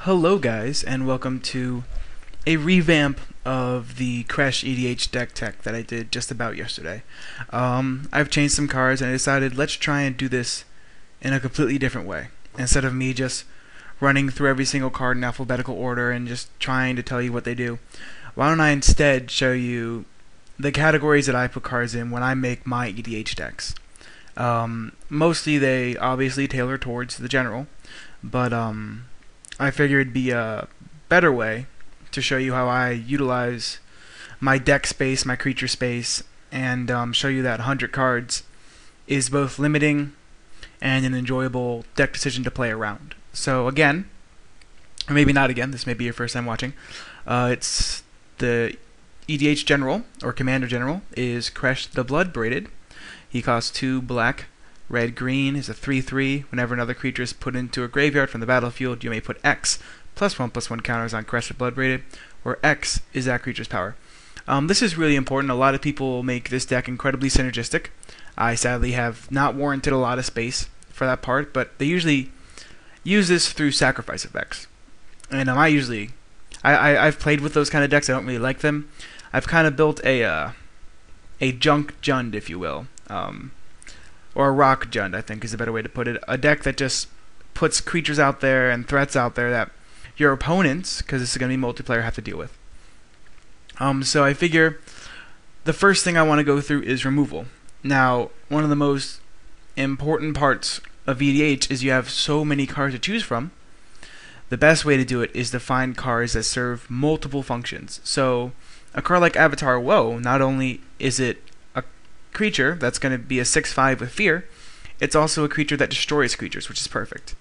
Hello guys, and welcome to a revamp of the Kresh EDH deck that I did just about yesterday. I've changed some cards and I decided let's try and do this in a completely different way. Instead of me just running through every single card in alphabetical order and just trying to tell you what they do, why don't I instead show you the categories that I put cards in when I make my EDH decks. Mostly they obviously tailor towards the general, but I figured it'd be a better way to show you how I utilize my deck space, my creature space, and show you that 100 cards is both limiting and an enjoyable deck decision to play around. So again, or maybe not again, this may be your first time watching, it's the EDH General, or Commander General, is Kresh the Blood Braided. He costs 2 black. Red green is a 3/3. Whenever another creature is put into a graveyard from the battlefield, you may put X +1/+1 counters on Kresh the Blood Braided, where X is that creature's power. This is really important. A lot of people make this deck incredibly synergistic. I sadly have not warranted a lot of space for that part, but they usually use this through sacrifice effects. And I've played with those kind of decks. I don't really like them. I've kind of built a junk Jund, if you will. Or a rock Jund, I think is a better way to put it. A deck that just puts creatures out there and threats out there that your opponents, because this is going to be multiplayer, have to deal with. So I figure the first thing I want to go through is removal. Now, one of the most important parts of EDH is you have so many cards to choose from. The best way to do it is to find cards that serve multiple functions. So a card like Avatar Woe, not only is it creature that's going to be a 6/5 with fear, it's also a creature that destroys creatures, which is perfect.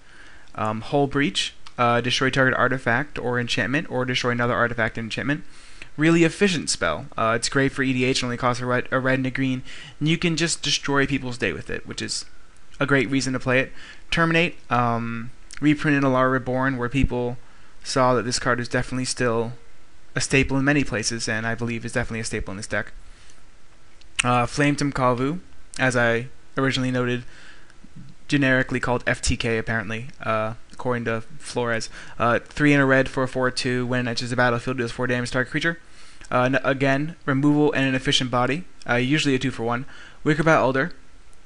Hull Breach, destroy target artifact or enchantment, or destroy another artifact and enchantment. Really efficient spell. It's great for EDH, only costs a red and a green, and you can just destroy people's day with it, which is a great reason to play it. Terminate, reprinted Alara Reborn, where people saw that this card is definitely still a staple in many places, and I believe is definitely a staple in this deck. Flametum Kavu, as I originally noted, generically called FTK apparently, according to Flores. 3 and a red for a 4/2. When it enters the battlefield, deals 4 damage to target creature. Again, removal and an efficient body. Usually a 2-for-1. Wickerbat Elder.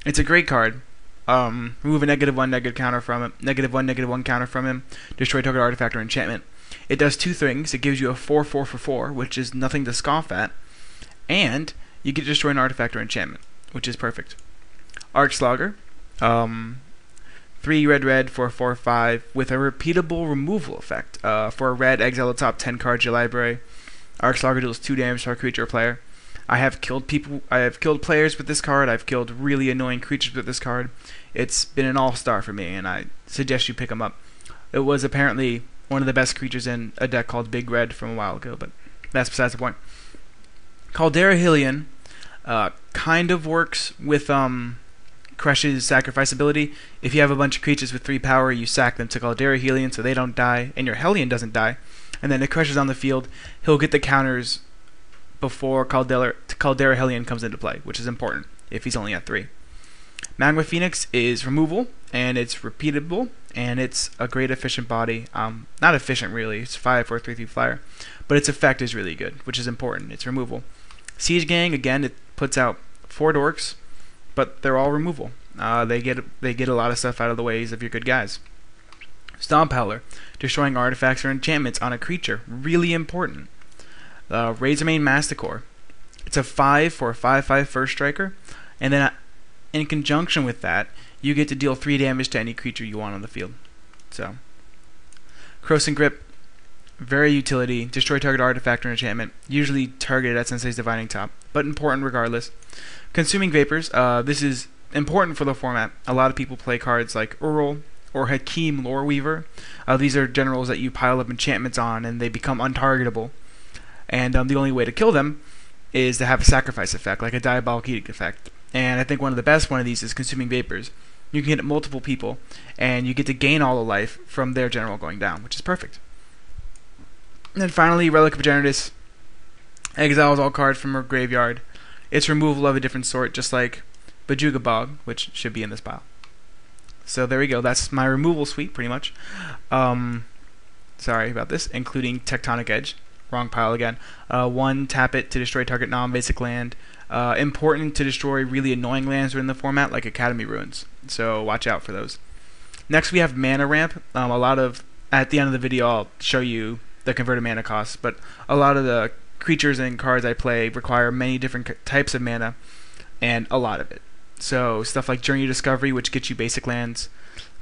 It's a great card. Remove a -1 negative counter from it. -1 counter from him. Destroy target artifact or enchantment. It does 2 things. It gives you a 4/4 for 4, which is nothing to scoff at, and you get to destroy an artifact or enchantment, which is perfect. Arcslogger, 3 red for a 4/5 with a repeatable removal effect. For a red, exile the top 10 cards of your library. Arcslogger deals 2 damage to our creature or player. I have killed players with this card. I've killed really annoying creatures with this card. It's been an all-star for me, and I suggest you pick him up. It was apparently one of the best creatures in a deck called Big Red from a while ago, but that's besides the point. Caldera Hylian kind of works with Kresh's sacrifice ability. If you have a bunch of creatures with 3 power, you sack them to Caldera Hylian so they don't die, and your Hellion doesn't die. And then if Kresh is on the field, he'll get the counters before Caldera Hylian comes into play, which is important if he's only at 3. Magma Phoenix is removal, and it's repeatable, and it's a great efficient body. Not efficient really, it's 5 for a 3/3 flyer, but its effect is really good, which is important. It's removal. Siege Gang, again, it puts out 4 dorks, but they're all removal. They get a lot of stuff out of the ways of your good guys. Stomp Howler, destroying artifacts or enchantments on a creature, really important. Razormane Masticore, it's a 5 for a 5/5 first striker, and then in conjunction with that, you get to deal 3 damage to any creature you want on the field. So, Crossing Grip, very utility, destroy target artifact or enchantment, usually targeted at Sensei's Divining Top, but important regardless. Consuming Vapors, this is important for the format. A lot of people play cards like Ural or Hakim Loreweaver. These are generals that you pile up enchantments on and they become untargetable. And the only way to kill them is to have a sacrifice effect, like a Diabolic Edict effect. And I think one of the best one of these is Consuming Vapors. You can hit multiple people, and you get to gain all the life from their general going down, which is perfect. And then finally, Relic of Generatus exiles all cards from her graveyard. It's removal of a different sort, just like Bajuga Bog, which should be in this pile. So there we go. That's my removal suite, pretty much. sorry about this, including Tectonic Edge. Wrong pile again. 1, tap it to destroy target non-basic land. Important to destroy really annoying lands within the format, like Academy Ruins. So watch out for those. Next we have Mana Ramp. At the end of the video I'll show you the converted mana costs, but a lot of the creatures and cards I play require many different types of mana, and a lot of it. So stuff like Journey Discovery, which gets you basic lands,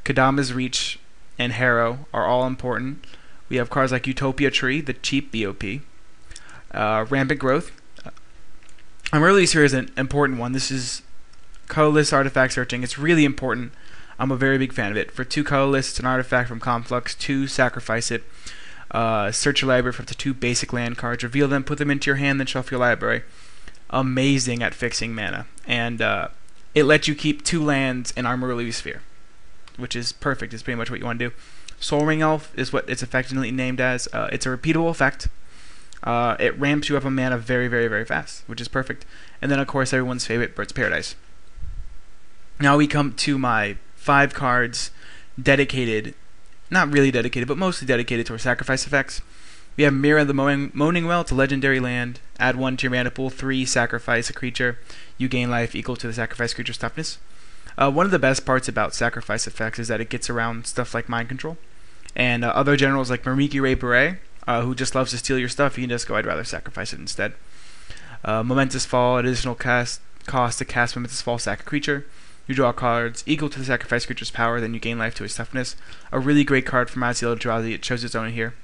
Kadama's Reach, and Harrow are all important. We have cards like Utopia Tree, the cheap BOP. Rampant Growth. Release here is an important one. This is colorless artifact searching. It's really important. I'm a very big fan of it. For 2 colorless, it's an artifact from Conflux. 2, sacrifice it. Search your library for up to 2 basic land cards. Reveal them, put them into your hand, then shuffle your library. Amazing at fixing mana. And it lets you keep 2 lands in Armor Relief Sphere, which is perfect. It's pretty much what you want to do. Soul Ring Elf is what it's affectionately named as. It's a repeatable effect. It ramps you up a mana very, very, very fast, which is perfect. And then, of course, everyone's favorite, Bird's Paradise. Now we come to my 5 cards dedicated, not really dedicated, but mostly dedicated to our sacrifice effects. We have Mirror of the Moaning Well. It's a legendary land. Add 1 to your mana pool. 3, sacrifice a creature. You gain life equal to the sacrifice creature's toughness. One of the best parts about sacrifice effects is that it gets around stuff like mind control. And other generals like Mariki Ray Beret, who just loves to steal your stuff, you can just go, I'd rather sacrifice it instead. Momentous Fall, additional cost to cast Momentous Fall, sack a creature. You draw cards equal to the sacrifice creature's power, then you gain life to its toughness. A really great card from Raziel Eldrazi. It shows its own here.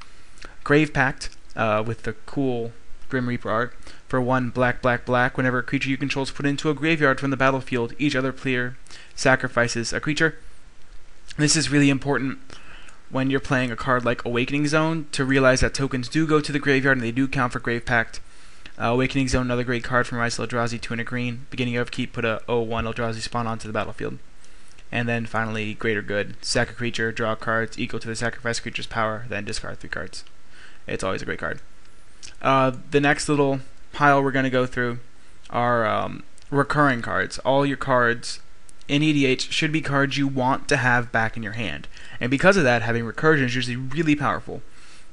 Grave Pact, with the cool Grim Reaper art. For 1 black, black, black, whenever a creature you control is put into a graveyard from the battlefield, each other player sacrifices a creature. This is really important when you're playing a card like Awakening Zone, to realize that tokens do go to the graveyard and they do count for Grave Pact. Awakening Zone, another great card from Raziel Eldrazi, 2 and a green. Beginning of keep, put a 0/1 Eldrazi spawn onto the battlefield. And then finally, Greater Good. Sack a creature, draw cards equal to the sacrifice creature's power, then discard 3 cards. It's always a great card. The next little pile we're going to go through are recurring cards. All your cards in EDH should be cards you want to have back in your hand. And because of that, having Recursion is usually really powerful.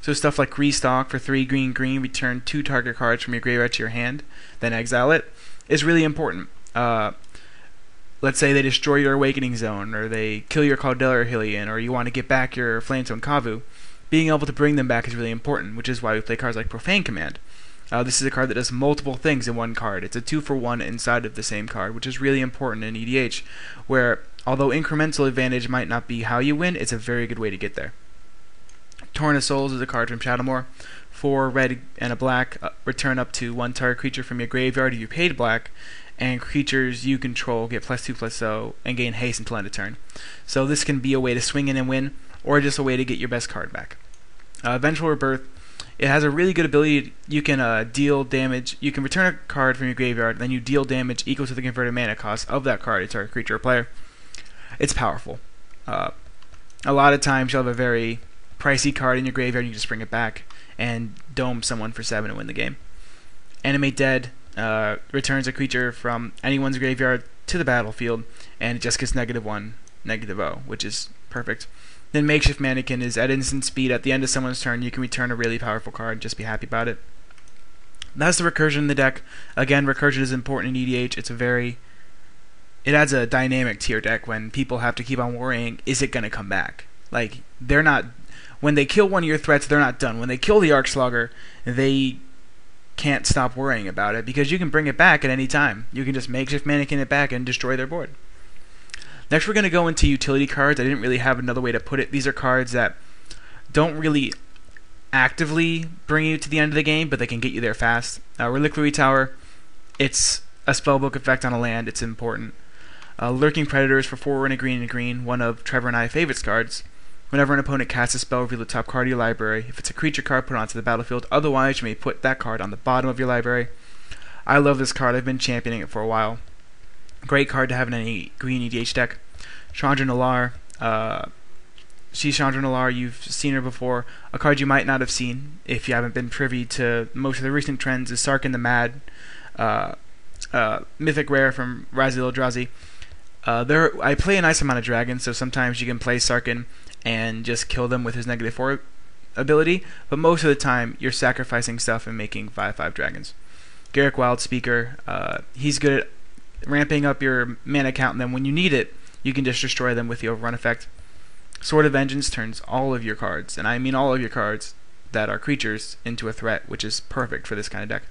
So stuff like Restock for 3 green green, return 2 target cards from your graveyard to your hand, then exile it, is really important. Let's say they destroy your Awakening Zone, or they kill your Caldera Hylian, or you want to get back your Flamestone Kavu. Being able to bring them back is really important, which is why we play cards like Profane Command. This is a card that does multiple things in one card. It's a 2-for-1 inside of the same card, which is really important in EDH, where although incremental advantage might not be how you win, it's a very good way to get there. Torn of Souls is a card from Shadowmoor. 4 red and a black, return up to 1 target creature from your graveyard if you paid black, and creatures you control get +2/+0 and gain haste until end of turn. So this can be a way to swing in and win, or just a way to get your best card back. Vengeful Rebirth. It has a really good ability. You can deal damage. You can return a card from your graveyard, then you deal damage equal to the converted mana cost of that card to target creature or player. It's powerful. A lot of times you'll have a very pricey card in your graveyard, and you just bring it back and dome someone for 7 and win the game. Animate Dead returns a creature from anyone's graveyard to the battlefield, and it just gets -1, -0, which is perfect. Then Makeshift Mannequin is at instant speed. At the end of someone's turn, you can return a really powerful card. Just be happy about it. That's the Recursion in the deck. Again, Recursion is important in EDH. It adds a dynamic to your deck when people have to keep on worrying, is it going to come back? Like, they're not... When they kill one of your threats, they're not done. When they kill the Arcslogger, they can't stop worrying about it, because you can bring it back at any time. You can just Makeshift Mannequin it back and destroy their board. Next, we're going to go into utility cards. I didn't really have another way to put it. These are cards that don't really actively bring you to the end of the game, but they can get you there fast. Reliquary Tower, it's a spellbook effect on a land. It's important. Lurking Predators for 4 and a green, one of Trevor and I's favorites cards. Whenever an opponent casts a spell, reveal the top card of your library. If it's a creature card, put it onto the battlefield. Otherwise, you may put that card on the bottom of your library. I love this card. I've been championing it for a while. Great card to have in any green EDH deck. Chandra Nalaar. She's Chandra Nalaar. You've seen her before. A card you might not have seen if you haven't been privy to most of the recent trends is Sarkhan the Mad. Mythic Rare from Raziel Eldrazi. I play a nice amount of dragons, so sometimes you can play Sarkhan and just kill them with his -4 ability, but most of the time you're sacrificing stuff and making 5/5 dragons. Garrick Wildspeaker, he's good at ramping up your mana count, and then when you need it, you can just destroy them with the overrun effect. Sword of Vengeance turns all of your cards, and I mean all of your cards that are creatures, into a threat, which is perfect for this kind of deck.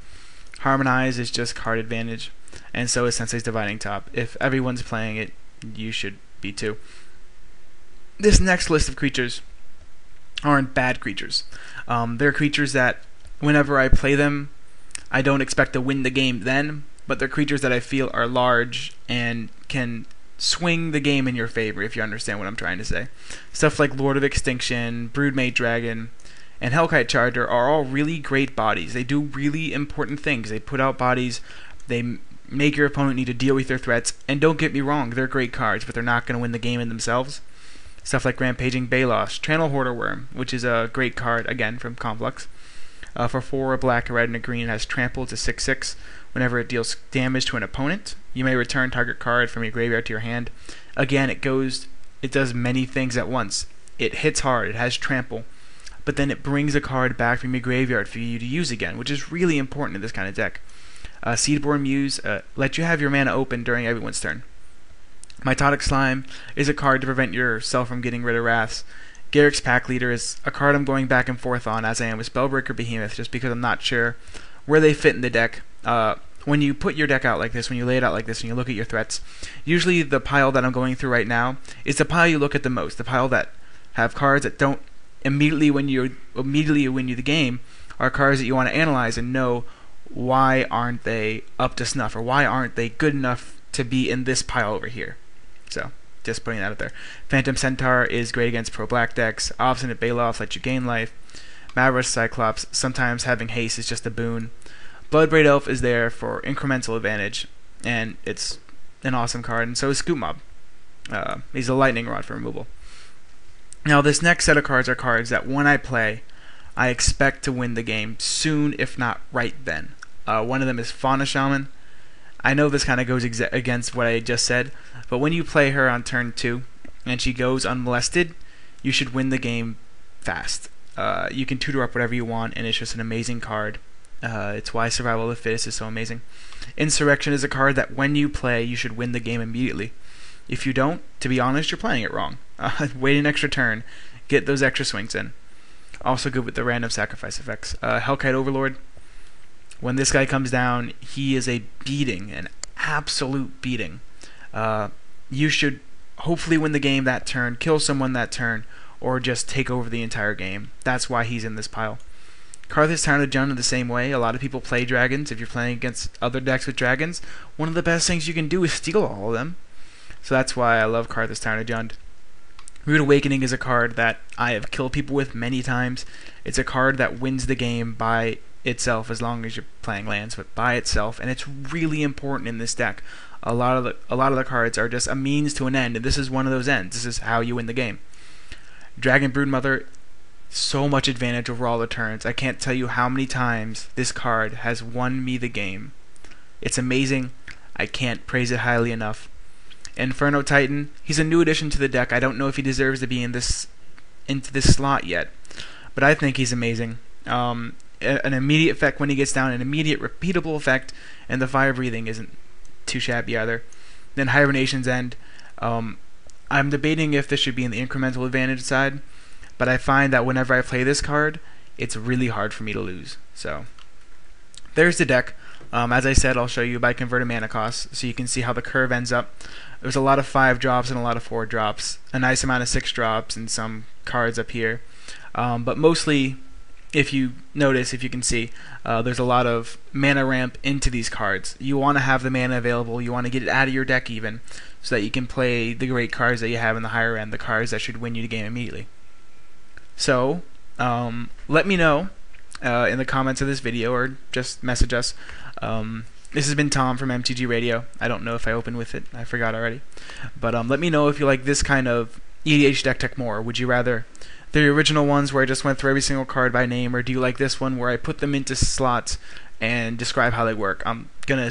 Harmonize is just card advantage, and so is Sensei's Dividing Top. If everyone's playing it, you should be too. This next list of creatures aren't bad creatures. They're creatures that, whenever I play them, I don't expect to win the game then, but they're creatures that I feel are large and can swing the game in your favor, if you understand what I'm trying to say. Stuff like Lord of Extinction, Broodmate Dragon, and Hellkite Charger are all really great bodies. They do really important things. They put out bodies, they make your opponent need to deal with their threats, and don't get me wrong, they're great cards, but they're not going to win the game in themselves. Stuff like Rampaging Balos, Channel Hoarder Worm, which is a great card, again, from Conflux. For 4, a black, a red, and a green, it has Trample to 6/6. Whenever it deals damage to an opponent, you may return target card from your graveyard to your hand. Again, it does many things at once. It hits hard, it has Trample, but then it brings a card back from your graveyard for you to use again, which is really important in this kind of deck. Seedborn Muse, let you have your mana open during everyone's turn. Mitotic Slime is a card to prevent yourself from getting rid of Wraths. Garrick's Pack Leader is a card I'm going back and forth on, as I am with Spellbreaker Behemoth, just because I'm not sure where they fit in the deck. When you put your deck out like this, when you lay it out like this, and you look at your threats, usually the pile that I'm going through right now is the pile you look at the most, the pile that have cards that don't immediately win you the game, are cards that you want to analyze and know why aren't they up to snuff, or why aren't they good enough to be in this pile over here. So, just putting that out there. Phantom Centaur is great against pro-black decks. Obstinate Baloth lets you gain life. Maverick Cyclops, sometimes having haste is just a boon. Bloodbraid Elf is there for incremental advantage, and it's an awesome card, and so is Scoop Mob. He's a lightning rod for removal. Now, this next set of cards are cards that when I play, I expect to win the game soon, if not right then. One of them is Fauna Shaman. I know this kind of goes against what I just said, but when you play her on turn 2 and she goes unmolested, you should win the game fast. You can tutor up whatever you want, and it's just an amazing card. It's why Survival of the Fittest is so amazing. Insurrection is a card that when you play, you should win the game immediately. If you don't, to be honest, you're playing it wrong. Wait an extra turn, get those extra swings in. Also good with the random sacrifice effects. Hellkite Overlord. When this guy comes down, he is a beating, an absolute beating. You should hopefully win the game that turn, kill someone that turn, or just take over the entire game. That's why he's in this pile. Karthus Town of Jund in the same way. A lot of people play dragons. If you're playing against other decks with dragons, one of the best things you can do is steal all of them. So that's why I love Karthus Town of Jund. Rude Awakening is a card that I have killed people with many times. It's a card that wins the game by itself, as long as you're playing lands, but by itself, and it's really important in this deck. A lot of the cards are just a means to an end, and this is one of those ends. This is how you win the game. Dragon Broodmother, so much advantage over all the turns. I can't tell you how many times this card has won me the game. It's amazing. I can't praise it highly enough. Inferno Titan, he's a new addition to the deck. I don't know if he deserves to be into this slot yet, but I think he's amazing. An immediate effect when he gets down, an immediate repeatable effect, and the fire breathing isn't too shabby either. Then Hibernation's End. I'm debating if this should be in the incremental advantage side, but I find that whenever I play this card, it's really hard for me to lose. So there's the deck. As I said, I'll show you by converted mana cost, so you can see how the curve ends up. There's a lot of 5 drops and a lot of 4 drops, a nice amount of 6 drops, and some cards up here. But mostly, if you notice, if you can see, there's a lot of mana ramp into these cards. You want to have the mana available, you want to get it out of your deck even, so that you can play the great cards that you have in the higher end, the cards that should win you the game immediately. So, let me know in the comments of this video, or just message us. This has been Tom from MTG Radio. I don't know if I opened with it, I forgot already. But let me know if you like this kind of EDH deck tech more. Would you rather the original ones where I just went through every single card by name, or do you like this one where I put them into slots and describe how they work? I'm gonna